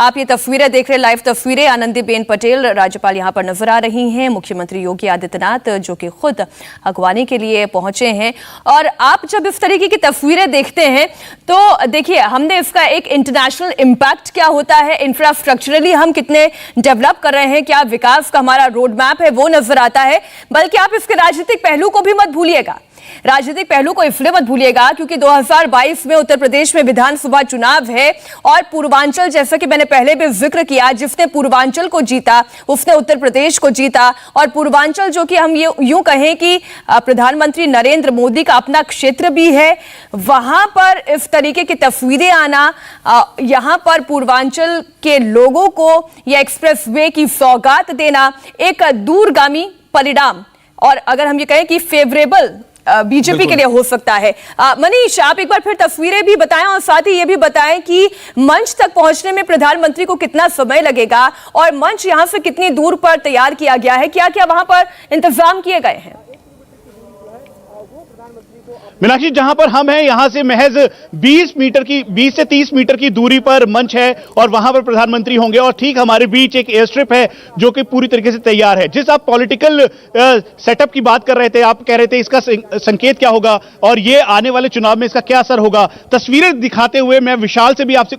आप ये तस्वीरें देख रहे हैं, लाइव तस्वीरें। आनंदीबेन पटेल राज्यपाल यहां पर नजर आ रही हैं, मुख्यमंत्री योगी आदित्यनाथ जो कि खुद अगवानी के लिए पहुंचे हैं। और आप जब इस तरीके की तस्वीरें देखते हैं तो देखिए, हमने इसका एक इंटरनेशनल इम्पैक्ट क्या होता है, इंफ्रास्ट्रक्चरली हम कितने डेवलप कर रहे हैं, क्या विकास का हमारा रोड मैप है, वो नजर आता है। बल्कि आप इसके राजनीतिक पहलू को भी मत भूलिएगा, राजनीतिक पहलू को इसलिए मत भूलिएगा क्योंकि 2022 में उत्तर प्रदेश में विधानसभा चुनाव है और पूर्वांचल, जैसा कि मैंने पहले भी जिक्र किया, जिसने पूर्वांचल को जीता उसने उत्तर प्रदेश को जीता। और पूर्वांचल जो कि हम यूं कहें कि प्रधानमंत्री नरेंद्र मोदी का अपना क्षेत्र भी है, वहां पर इस तरीके की तस्वीरें आना, यहां पर पूर्वांचल के लोगों को यह एक्सप्रेसवे की सौगात देना एक दूरगामी परिणाम, और अगर हम ये कहें कि फेवरेबल बीजेपी के लिए हो सकता है। मनीष, आप एक बार फिर तस्वीरें भी बताएं और साथ ही ये भी बताएं कि मंच तक पहुंचने में प्रधानमंत्री को कितना समय लगेगा और मंच यहां से कितनी दूर पर तैयार किया गया है, क्या क्या वहां पर इंतजाम किए गए हैं? मीनाक्षी, जहां पर हम हैं यहां से महज 20 से 30 मीटर की दूरी पर मंच है और वहां पर प्रधानमंत्री होंगे। और ठीक हमारे बीच एक एयर स्ट्रिप है जो कि पूरी तरीके से तैयार है। जिस आप पॉलिटिकल सेटअप की बात कर रहे थे, आप कह रहे थे इसका संकेत क्या होगा और ये आने वाले चुनाव में इसका क्या असर होगा, तस्वीरें दिखाते हुए मैं विशाल से भी आपसे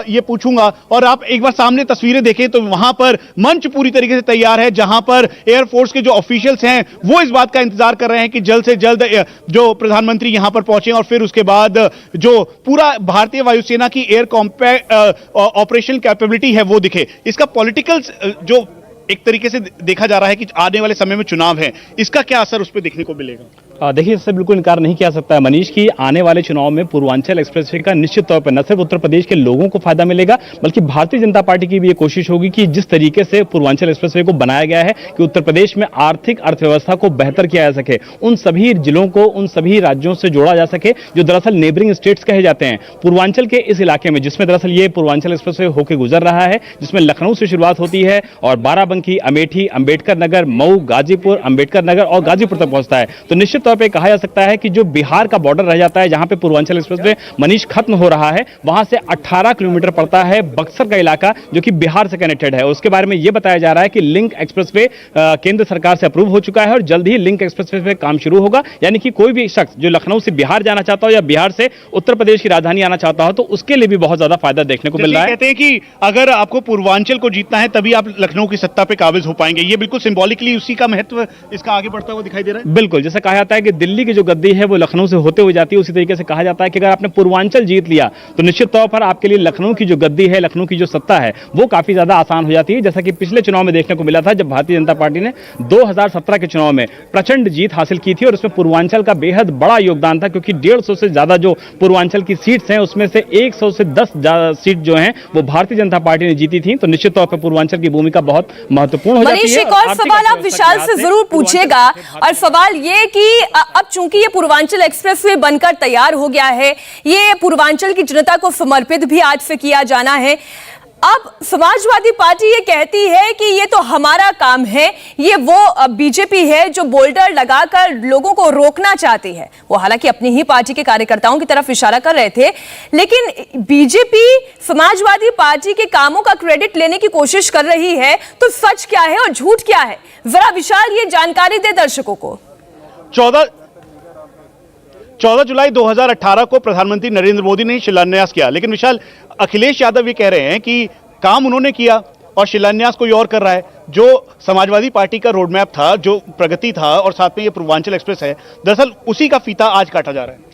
ये पूछूंगा। और आप एक बार सामने तस्वीरें देखें तो वहां पर मंच पूरी तरीके से तैयार है, जहां पर एयरफोर्स के जो ऑफिशियल्स हैं वो इस बात का इंतजार कर रहे हैं कि जल्द से जल्द जो प्रधानमंत्री यहां पर पहुंचे और फिर उसके बाद जो पूरा भारतीय वायुसेना की एयर कॉम्पैक्ट ऑपरेशन कैपेबिलिटी है वो दिखे। इसका पॉलिटिकल जो एक तरीके से देखा जा रहा है कि आने वाले समय में चुनाव है, इसका क्या असर उस पर देखने को मिलेगा? देखिए, इससे बिल्कुल इनकार नहीं किया सकता है मनीष कि आने वाले चुनाव में पूर्वांचल एक्सप्रेसवे का निश्चित तौर पर न सिर्फ उत्तर प्रदेश के लोगों को फायदा मिलेगा बल्कि भारतीय जनता पार्टी की भी ये कोशिश होगी कि जिस तरीके से पूर्वांचल एक्सप्रेसवे को बनाया गया है कि उत्तर प्रदेश में आर्थिक अर्थव्यवस्था को बेहतर किया जा सके, उन सभी जिलों को, उन सभी राज्यों से जोड़ा जा सके जो दरअसल नेबरिंग स्टेट्स कहे जाते हैं। पूर्वांचल के इस इलाके में जिसमें दरअसल ये पूर्वांचल एक्सप्रेसवे होकर गुजर रहा है, जिसमें लखनऊ से शुरुआत होती है और बाराबंकी, अमेठी, अंबेडकर नगर, मऊ, गाजीपुर, अंबेडकर नगर और गाजीपुर तक पहुंचता है, तो निश्चित तौर पर कहा जा सकता है कि जो बिहार का बॉर्डर रह जाता है, जहां पे पूर्वांचल एक्सप्रेसवे मनीष खत्म हो रहा है, वहां से 18 किलोमीटर पड़ता है बक्सर का इलाका जो कि बिहार से कनेक्टेड है। उसके बारे में यह बताया जा रहा है कि लिंक एक्सप्रेसवे केंद्र सरकार से अप्रूव हो चुका है और जल्द ही लिंक एक्सप्रेसवे पे काम शुरू होगा। यानी कि कोई भी शख्स जो लखनऊ से बिहार जाना चाहता हो या बिहार से उत्तर प्रदेश की राजधानी आना चाहता हो तो उसके लिए भी बहुत ज्यादा फायदा देखने को मिल रहा है। कहते हैं कि अगर आपको पूर्वांचल को जीतना है तभी आप लखनऊ की सत्ता पे काबिज हो पाएंगे। ये बिल्कुल सिंबॉलिकली उसी का महत्व इसका आगे बढ़ता हुआ दिखाई दे रहा है। बिल्कुल, जैसे कहा जाता है कि दिल्ली की जो गद्दी है वो लखनऊ से होते हुए जाती है, उसी तरीके से कहा जाता है कि अगर आपने पूर्वांचल जीत लिया तो निश्चित तौर पर आपके लिए लखनऊ की जो गद्दी है, लखनऊ की जो सत्ता है वो काफी ज्यादा आसान हो जाती है। जैसा कि पिछले चुनाव में देखने को मिला था जब भारतीय जनता पार्टी ने 2017 के चुनाव में प्रचंड जीत हासिल की थी और उसमें पूर्वांचल का बेहद बड़ा योगदान था क्योंकि 150 से ज्यादा जो पूर्वांचल की सीट्स हैं उसमें से 100 से 10 सीट जो हैं वो भारतीय जनता पार्टी ने जीती थी। तो निश्चित तौर पर पूर्वांचल की भूमिका बहुत महत्वपूर्ण हो जाती है। एक और सवाल आप विशाल से जरूर पूछिएगा, और सवाल ये कि अब चूंकि ये पूर्वांचल एक्सप्रेसवे बनकर तैयार हो गया है, ये पूर्वांचल की जनता को समर्पित भी आज से किया जाना है। अब समाजवादी पार्टी ये कहती है कि ये तो हमारा काम है, ये वो बीजेपी है जो बोल्डर लगाकर लोगों को रोकना चाहती है। वो हालांकि अपनी ही पार्टी के कार्यकर्ताओं की तरफ इशारा कर रहे थे, लेकिन बीजेपी समाजवादी पार्टी के कामों का क्रेडिट लेने की कोशिश कर रही है। तो सच क्या है और झूठ क्या है, जरा विशाल ये जानकारी दे दर्शकों को। 14 जुलाई 2018 को प्रधानमंत्री नरेंद्र मोदी ने शिलान्यास किया, लेकिन विशाल, अखिलेश यादव ये कह रहे हैं कि काम उन्होंने किया और शिलान्यास कोई और कर रहा है। जो समाजवादी पार्टी का रोड मैप था, जो प्रगति था और साथ में ये पूर्वांचल एक्सप्रेस है, दरअसल उसी का फीता आज काटा जा रहा है।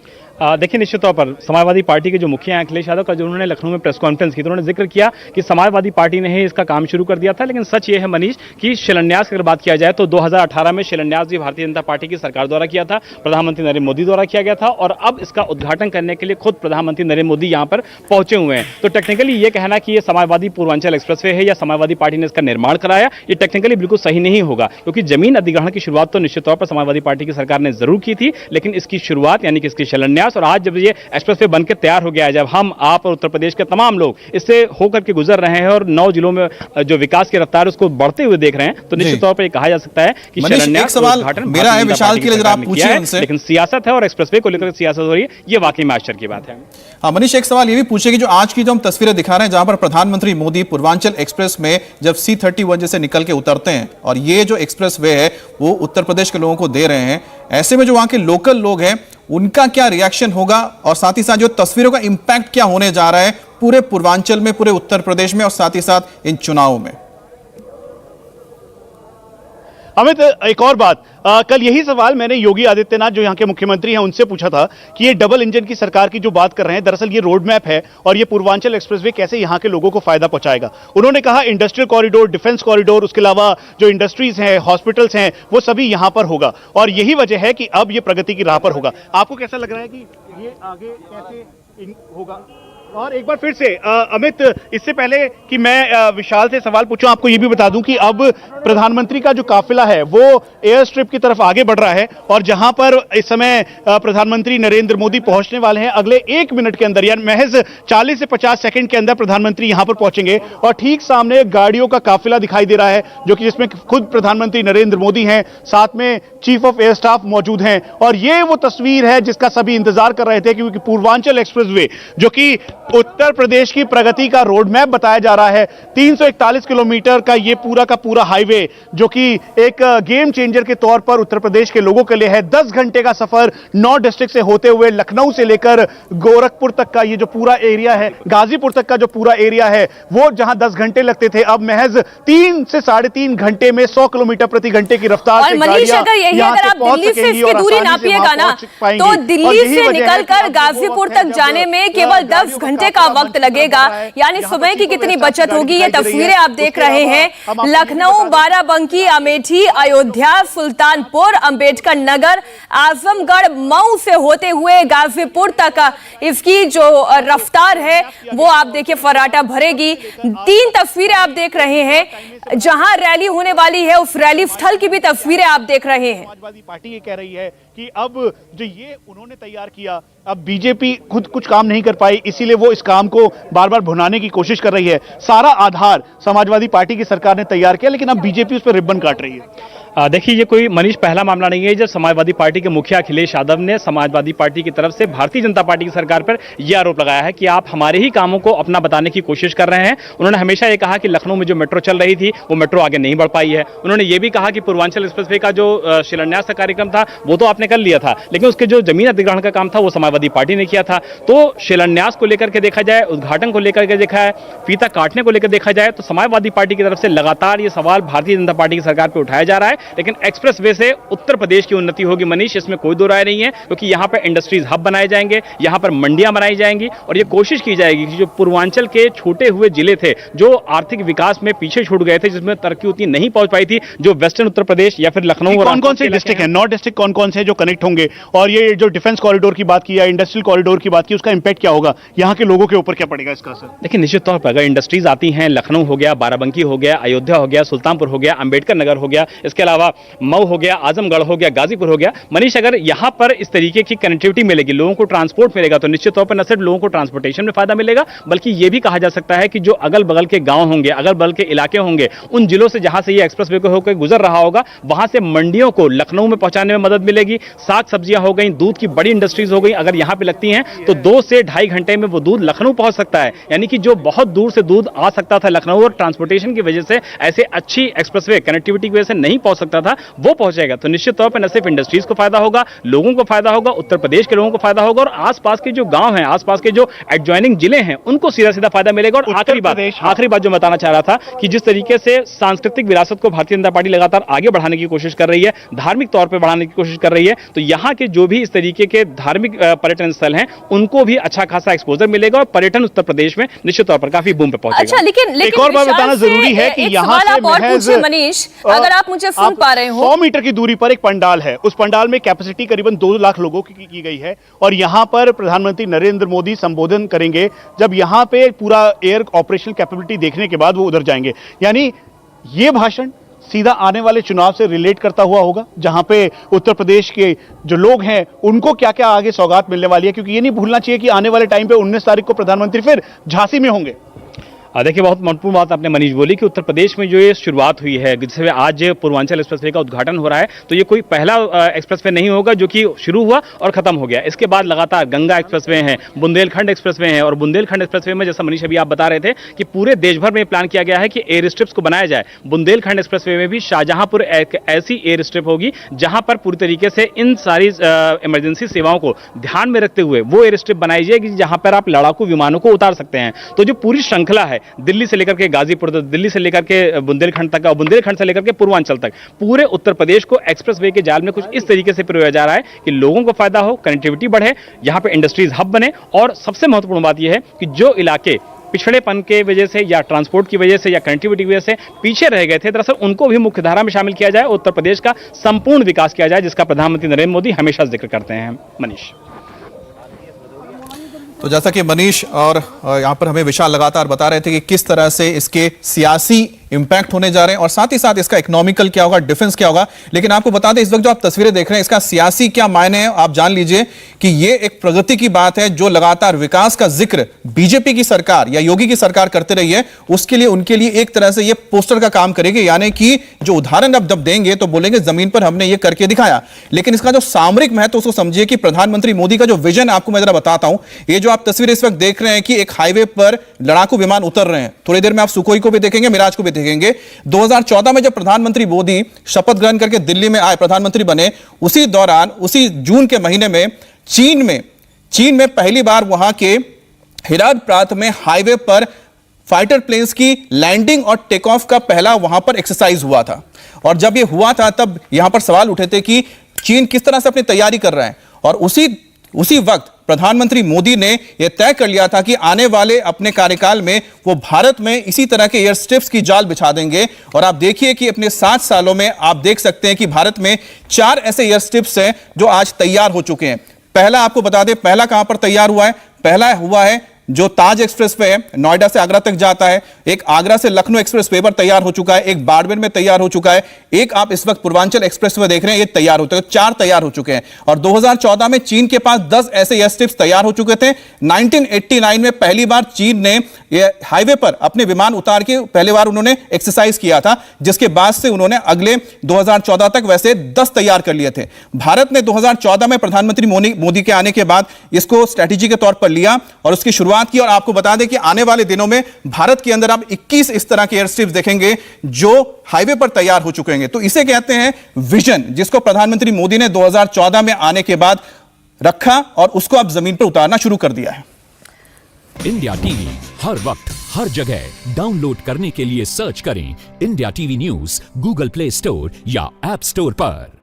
देखिए, निश्चित तौर पर समाजवादी पार्टी के जो मुखिया हैं अखिलेश यादव का, जो उन्होंने लखनऊ में प्रेस कॉन्फ्रेंस की तो उन्होंने जिक्र किया कि समाजवादी पार्टी ने ही इसका काम शुरू कर दिया था। लेकिन सच ये है मनीष कि शिलान्यास की अगर बात किया जाए तो 2018 में शिलान्यास भी भारतीय जनता पार्टी की सरकार द्वारा किया था, प्रधानमंत्री नरेंद्र मोदी द्वारा किया गया था और अब इसका उद्घाटन करने के लिए खुद प्रधानमंत्री नरेंद्र मोदी यहाँ पर पहुंचे हुए हैं। तो टेक्निकली ये कहना कि ये समाजवादी पूर्वांचल एक्सप्रेसवे है या समाजवादी पार्टी ने इसका निर्माण कराया, ये टेक्निकली बिल्कुल सही नहीं होगा क्योंकि जमीन अधिग्रहण की शुरुआत तो निश्चित तौर पर समाजवादी पार्टी की सरकार ने जरूर की थी, लेकिन इसकी शुरुआत यानी कि इसकी शिलान्यास विकास। और आज जब ये एक्सप्रेसवे बनकर तैयार हो गया है, जब हम आप और उत्तर प्रदेश के तमाम लोग इससे होकर के गुजर रहे हैं और 9 जिलों में जो विकास की रफ्तार उसको बढ़ते हुए देख रहे हैं, तो निश्चित तौर पर कहा जा सकता है कि एक सवाल मेरा है विशाल के लिए, जरा आप पूछिए उनसे। लेकिन सियासत है और एक्सप्रेसवे को लेकर सियासत हो रही है, ये वाकई में आश्चर्य की बात है। हाँ मनीष, एक सवाल ये भी पूछिए कि जो आज की जो हम तस्वीरें दिखा रहे हैं, जहां पर प्रधानमंत्री मोदी पूर्वांचल एक्सप्रेस में जब C31 जैसे निकल के उतरते हैं और ये जो एक्सप्रेस वे है वो उत्तर प्रदेश के लोगों को दे रहे हैं, ऐसे में जो वहां के लोकल लोग हैं उनका क्या रिएक्शन होगा और साथ ही साथ जो तस्वीरों का इंपैक्ट क्या होने जा रहा है पूरे पूर्वांचल में, पूरे उत्तर प्रदेश में और साथ ही साथ इन चुनावों में? अमित, एक और बात, कल यही सवाल मैंने योगी आदित्यनाथ जो यहाँ के मुख्यमंत्री हैं उनसे पूछा था कि ये डबल इंजन की सरकार की जो बात कर रहे हैं, दरअसल ये रोड मैप है और ये पूर्वांचल एक्सप्रेसवे कैसे यहाँ के लोगों को फायदा पहुंचाएगा। उन्होंने कहा इंडस्ट्रियल कॉरिडोर, डिफेंस कॉरिडोर, उसके अलावा जो इंडस्ट्रीज हैं, हॉस्पिटल्स हैं, वो सभी यहाँ पर होगा और यही वजह है कि अब ये प्रगति की राह पर होगा। आपको कैसा लग रहा है कि ये आगे कैसे होगा? और एक बार फिर से अमित, इससे पहले कि मैं विशाल से सवाल पूछूं, आपको यह भी बता दूं कि अब प्रधानमंत्री का जो काफिला है वो एयर स्ट्रिप की तरफ आगे बढ़ रहा है और जहां पर इस समय प्रधानमंत्री नरेंद्र मोदी पहुंचने वाले हैं, अगले 1 मिनट के अंदर यानी महज 40 से 50 सेकंड के अंदर प्रधानमंत्री यहां पर पहुंचेंगे और ठीक सामने गाड़ियों का काफिला दिखाई दे रहा है जो कि जिसमें खुद प्रधानमंत्री नरेंद्र मोदी हैं, साथ में चीफ ऑफ एयर स्टाफ मौजूद हैं और ये वो तस्वीर है जिसका सभी इंतजार कर रहे थे, क्योंकि पूर्वांचल एक्सप्रेसवे जो कि उत्तर प्रदेश की प्रगति का रोड मैप बताया जा रहा है, 341 किलोमीटर का ये पूरा का पूरा हाईवे जो कि एक गेम चेंजर के तौर पर उत्तर प्रदेश के लोगों के लिए है। 10 घंटे का सफर 9 डिस्ट्रिक्ट से होते हुए लखनऊ से लेकर गोरखपुर तक का ये जो पूरा एरिया है, गाजीपुर तक का जो पूरा एरिया है, वो जहां 10 घंटे लगते थे अब महज 3 से 3.5 घंटे में 100 किलोमीटर प्रति घंटे की रफ्तार से मनीष, अगर आप दिल्ली से इसकी दूरी नापिएगा ना, तो दिल्ली से निकलकर गाजीपुर तक जाने में केवल 10 घंटे का वक्त लगेगा, यानी समय की कितनी बचत होगी। ये तस्वीरें आप देख रहे हैं, लखनऊ, बाराबंकी, अमेठी, अयोध्या, सुल्तानपुर, अंबेडकर नगर, आजमगढ़, मऊ से होते हुए गाजीपुर तक इसकी जो रफ्तार है वो आप देखिए फर्राटा भरेगी। 3 तस्वीरें आप देख रहे हैं, जहां रैली होने वाली है उस रैली स्थल की भी तस्वीरें आप देख रहे हैं। समाजवादी पार्टी ये कह रही है कि अब जो ये उन्होंने तैयार किया, अब बीजेपी खुद कुछ काम नहीं कर पाई, इसीलिए वो इस काम को बार बार भुनाने की कोशिश कर रही है। सारा आधार समाजवादी पार्टी की सरकार ने तैयार किया, लेकिन अब बीजेपी उस पर रिबन काट रही है। देखिए, ये कोई मनीष पहला मामला नहीं है जब समाजवादी पार्टी के मुखिया अखिलेश यादव ने समाजवादी पार्टी की तरफ से भारतीय जनता पार्टी की सरकार पर यह आरोप लगाया है कि आप हमारे ही कामों को अपना बताने की कोशिश कर रहे हैं। उन्होंने हमेशा ये कहा कि लखनऊ में जो मेट्रो चल रही थी वो मेट्रो आगे नहीं बढ़ पाई है। उन्होंने ये भी कहा कि पूर्वांचल एक्सप्रेसवे का जो शिलान्यास का कार्यक्रम था वो तो आपने कर लिया था, लेकिन उसके जो जमीन अधिग्रहण का काम था वो समाजवादी पार्टी ने किया था। तो शिलान्यास को लेकर के देखा जाए, उद्घाटन को लेकर के देखा है, फीता काटने को लेकर देखा जाए, तो समाजवादी पार्टी की तरफ से लगातार ये सवाल भारतीय जनता पार्टी की सरकार पर उठाया जा रहा है। लेकिन एक्सप्रेस वे से उत्तर प्रदेश की उन्नति होगी मनीष, इसमें कोई दो राय नहीं है, क्योंकि यहां पर इंडस्ट्रीज हब बनाए जाएंगे, यहां पर मंडियां बनाई जाएंगी और ये कोशिश की जाएगी कि जो पूर्वांचल के छोटे हुए जिले थे, जो आर्थिक विकास में पीछे छूट गए थे, जिसमें तरक्की उतनी नहीं पहुंच पाई थी, जो वेस्टर्न उत्तर प्रदेश या फिर लखनऊ और कौन-कौन से डिस्ट्रिक्ट हैं, 9 डिस्ट्रिक्ट कौन-कौन से जो कनेक्ट होंगे, और ये जो डिफेंस कॉरिडोर की बात की या इंडस्ट्रियल कॉरिडोर की बात की, उसका इंपैक्ट क्या होगा, यहां के लोगों के ऊपर क्या पड़ेगा इसका असर? देखिए, निश्चित तौर पर अगर इंडस्ट्रीज आती हैं, लखनऊ हो गया, बाराबंकी हो गया, अयोध्या हो गया, सुल्तानपुर हो गया, अंबेडकर नगर हो गया, इसके अलावा मऊ हो गया, आजमगढ़ हो गया, गाजीपुर हो गया, मनीष, अगर यहां पर इस तरीके की कनेक्टिविटी मिलेगी, लोगों को ट्रांसपोर्ट मिलेगा, तो निश्चित तौर पर न सिर्फ लोगों को ट्रांसपोर्टेशन में फायदा मिलेगा, बल्कि यह भी कहा जा सकता है कि जो अगल बगल के गांव होंगे, अगल बगल के इलाके होंगे, उन जिलों से जहां से ये एक्सप्रेसवे को होकर गुजर रहा होगा, वहां से मंडियों को लखनऊ में पहुंचाने में मदद मिलेगी। साग सब्जियां हो गई, दूध की बड़ी इंडस्ट्रीज हो गई, अगर यहां पर लगती हैं तो 2 से ढाई घंटे में वो दूध लखनऊ पहुंच सकता है। यानी कि जो बहुत दूर से दूध आ सकता था लखनऊ और ट्रांसपोर्टेशन की वजह से ऐसे अच्छी एक्सप्रेसवे कनेक्टिविटी की वजह से नहीं पहुंच सकता था, वो पहुंचेगा। तो निश्चित तौर पर न सिर्फ इंडस्ट्रीज को फायदा होगा, लोगों को फायदा होगा, उत्तर प्रदेश के लोगों को फायदा होगा और आसपास के जो गांव हैं, आसपास के जो एडजॉइनिंग जिले हैं, उनको सीधा सीधा फायदा मिलेगा। और आखिरी बात जो बताना चाह रहा था कि जिस तरीके से सांस्कृतिक विरासत को भारतीय जनता पार्टी लगातार आगे बढ़ाने की कोशिश कर रही है, धार्मिक तौर पर बढ़ाने की कोशिश कर रही है, तो यहां के जो भी इस तरीके के धार्मिक पर्यटन स्थल हैं उनको भी अच्छा खासा एक्सपोजर मिलेगा और पर्यटन उत्तर प्रदेश में निश्चित तौर पर काफी बूम पे पहुंचेगा। अच्छा, लेकिन एक और बात बताना जरूरी है कि यहां से मनीष, अगर आप मुझे सुन पा रहे हो, 100 मीटर की दूरी पर एक पंडाल है, उस पंडाल में कैपेसिटी करीबन 2 लाख लोगों की गई है और यहां पर प्रधानमंत्री नरेंद्र मोदी संबोधन करेंगे। जब यहां पे पूरा एयर ऑपरेशनल कैपेबिलिटी देखने के बाद वो उधर जाएंगे, यानी ये भाषण सीधा आने वाले चुनाव से रिलेट करता हुआ होगा, जहां पे उत्तर प्रदेश के जो लोग हैं उनको क्या क्या आगे सौगात मिलने वाली है, क्योंकि ये नहीं भूलना चाहिए कि आने वाले टाइम पे 19 तारीख को प्रधानमंत्री फिर झांसी में होंगे। देखिए, बहुत महत्वपूर्ण बात आपने मनीष बोली कि उत्तर प्रदेश में जो ये शुरुआत हुई है, जैसे आज पूर्वांचल एक्सप्रेसवे का उद्घाटन हो रहा है, तो ये कोई पहला एक्सप्रेसवे नहीं होगा जो कि शुरू हुआ और खत्म हो गया। इसके बाद लगातार गंगा एक्सप्रेसवे हैं, बुंदेलखंड एक्सप्रेसवे हैं, और बुंदेलखंड एक्सप्रेसवे में जैसा मनीष अभी आप बता रहे थे कि पूरे देश भर में प्लान किया गया है कि एयर स्ट्रिप्स को बनाया जाए। बुंदेलखंड एक्सप्रेसवे में भी शाहजहांपुर एक ऐसी एयर स्ट्रिप होगी जहां पर पूरी तरीके से इन सारी इमरजेंसी सेवाओं को ध्यान में रखते हुए वो एयर स्ट्रिप बनाई जाएगी जहां पर आप लड़ाकू विमानों को उतार सकते हैं। तो जो पूरी श्रृंखला है, दिल्ली से लेकर के गाजीपुर, दिल्ली से लेकर के बुंदेलखंड तक और बुंदेलखंड से लेकर के पूर्वांचल तक, पूरे उत्तर प्रदेश को एक्सप्रेसवे के जाल में कुछ इस तरीके से पिरोया जा रहा है कि लोगों को फायदा हो, कनेक्टिविटी बढ़े, यहां पे इंडस्ट्रीज हब बने। और सबसे महत्वपूर्ण बात यह है कि जो इलाके पिछड़ेपन के वजह से या ट्रांसपोर्ट की वजह से या कनेक्टिविटी की वजह से पीछे रह गए थे, दरअसल उनको भी मुख्यधारा में शामिल किया जाए, उत्तर प्रदेश का संपूर्ण विकास किया जाए, जिसका प्रधानमंत्री नरेंद्र मोदी हमेशा जिक्र करते हैं। मनीष, तो जैसा कि मनीष और यहाँ पर हमें विशाल लगातार बता रहे थे कि किस तरह से इसके सियासी इंपैक्ट होने जा रहे हैं और साथ ही साथ इसका इकोनॉमिकल क्या होगा, डिफेंस क्या होगा। लेकिन आपको बता दें, इस वक्त जो आप तस्वीरें देख रहे हैं, इसका सियासी क्या मायने हैं आप जान लीजिए कि ये एक प्रगति की बात है। जो लगातार विकास का जिक्र बीजेपी की सरकार या योगी की सरकार करते रही है, उसके लिए उनके लिए एक तरह से ये पोस्टर का काम करेगी, यानी कि जो उदाहरण अब जब देंगे तो बोलेंगे जमीन पर हमने ये करके दिखाया। लेकिन इसका जो सामरिक महत्व उसको समझिए कि प्रधानमंत्री मोदी का जो विजन, आपको मैं जरा बताता हूं। ये जो आप तस्वीरें इस वक्त देख रहे हैं कि एक हाईवे पर लड़ाकू विमान उतर रहे हैं, थोड़ी देर में आप सुखोई को भी देखेंगे, मिराज को भी देखेंगे। 2014 में जब प्रधानमंत्री मोदी शपथ ग्रहण करके दिल्ली में आए, प्रधानमंत्री बने, उसी दौरान उसी जून के महीने में चीन में पहली बार वहां के हेरात प्रांत में हाईवे पर फाइटर प्लेन्स की लैंडिंग और टेक ऑफ का पहला वहां पर एक्सरसाइज हुआ था। और जब यह हुआ था तब यहां पर सवाल उठे थे कि चीन किस तरह से अपनी तैयारी कर रहा है। और उसी वक्त प्रधानमंत्री मोदी ने यह तय कर लिया था कि आने वाले अपने कार्यकाल में वो भारत में इसी तरह के एयर स्ट्रिप्स की जाल बिछा देंगे। और आप देखिए कि अपने 7 सालों में आप देख सकते हैं कि भारत में 4 ऐसे एयर स्ट्रिप्स हैं जो आज तैयार हो चुके हैं। पहला आपको बता दें, पहला कहां पर तैयार हुआ है? पहला हुआ है जो ताज एक्सप्रेस पे है, नोएडा से आगरा तक जाता है। एक आगरा से लखनऊ एक्सप्रेस वे पर तैयार हो चुका है, एक बाड़मेर में तैयार हो चुका है, एक आप इस वक्त पूर्वांचल एक्सप्रेस वे देख रहे हैं, ये तैयार होते हैं। 4 तैयार हो चुके हैं। और 2014 में चीन के पास 10 ऐसे एयर स्ट्रिप्स तैयार हो चुके थे। 1989 में पहली बार चीन ने हाईवे पर अपने विमान उतार के पहली बार उन्होंने एक्सरसाइज किया था, जिसके बाद से उन्होंने अगले 2014 तक वैसे 10 तैयार कर लिए थे। भारत ने 2014 में प्रधानमंत्री मोदी के आने के बाद इसको स्ट्रैटेजी के तौर पर लिया और उसकी शुरुआत की। और आपको बता दें कि आने वाले दिनों में भारत के अंदर आप 21 इस तरह के एयर स्ट्रिप्स देखेंगे जो हाईवे पर तैयार हो चुके हैं। तो इसे कहते हैं विजन, जिसको प्रधानमंत्री मोदी ने 2014 में आने के बाद रखा और उसको अब जमीन पर उतारना शुरू कर दिया है। इंडिया टीवी हर वक्त हर जगह डाउनलोड करने के लिए सर्च करें India TV news Google play store या ऐप स्टोर पर।